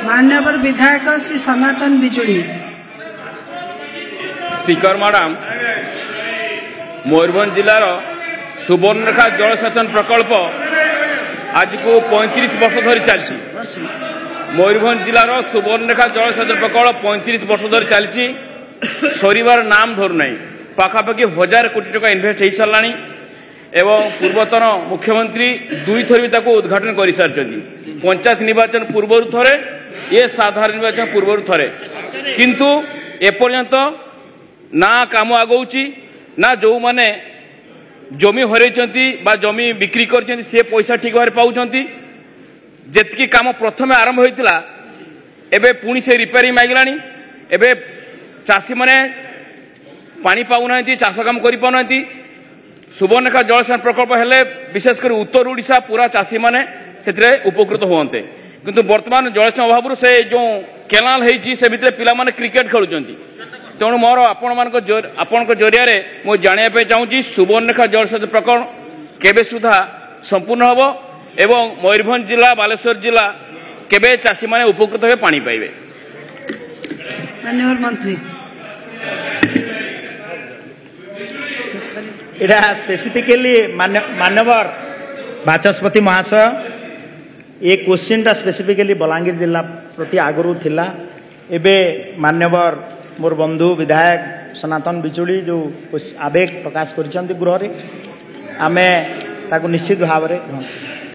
मान्यवर विधायक श्री सनातन बिजुली। स्पीकर मैडम, मयूरभंज जिलार सुवर्णरेखा जलसेचन प्रकल्प आज को 35 वर्ष धरी चलती। मयूरभंज जिलार सुवर्णरेखा जलसेचन प्रकल्प 35 वर्ष धरी चलती। सरिवार नाम धरुना पाखापाखि 1000 कोटी टका इन्वेस्ट हो सारा एवं पूर्वतन मुख्यमंत्री 2 थर भी उद्घाटन कर सारी। पंचायत निर्वाचन पूर्व थे, ये साधारण निर्वाचन पूर्व थे, किंतु एपर्यंत ना काम आगौची ना जो माने जमी हरैछंती बा जमी बिक्री करछंती से पैसा ठीक भाव पाउछंती। जेतकी काम प्रथमे आरंभ होइतिला एबे पुणी से रिपेयरिंग मागलानी। एबे चाषी माने पानी पाउना, चाष काम करि पाउनांती। सुवर्णरेखा जलसेचन प्रकल्प हेले विशेषकर उत्तर ओडिशा पूरा चाषी माने सेतरे उपकृत होते, किंतु वर्तमान जलसेचन अभाव से जो केनाल होइछि से भितरे पिला माने क्रिकेट खेलुछंती। तेणु मोर आपण जरिया मुझे जानापी चाहूँगी सुवर्णरेखा जलसेचन प्रकल्प केबे सुधा संपूर्ण हम एवं मयूरभंज जिला बालेश्वर जिला केबे चाषी माने उपकृत हे पानी पाइबे। माननीय मंत्री इटा स्पेसिफिकली माननीय बाचस्पति महाशय ये क्वेश्चन टा स्पेसिफिकली बलांगीर जिला प्रति आगरू थिला। एबे माननीय मोर बंधु विधायक सनातन बिजुली जो आवेग प्रकाश कर गृह आमे ताकू निश्चित भाव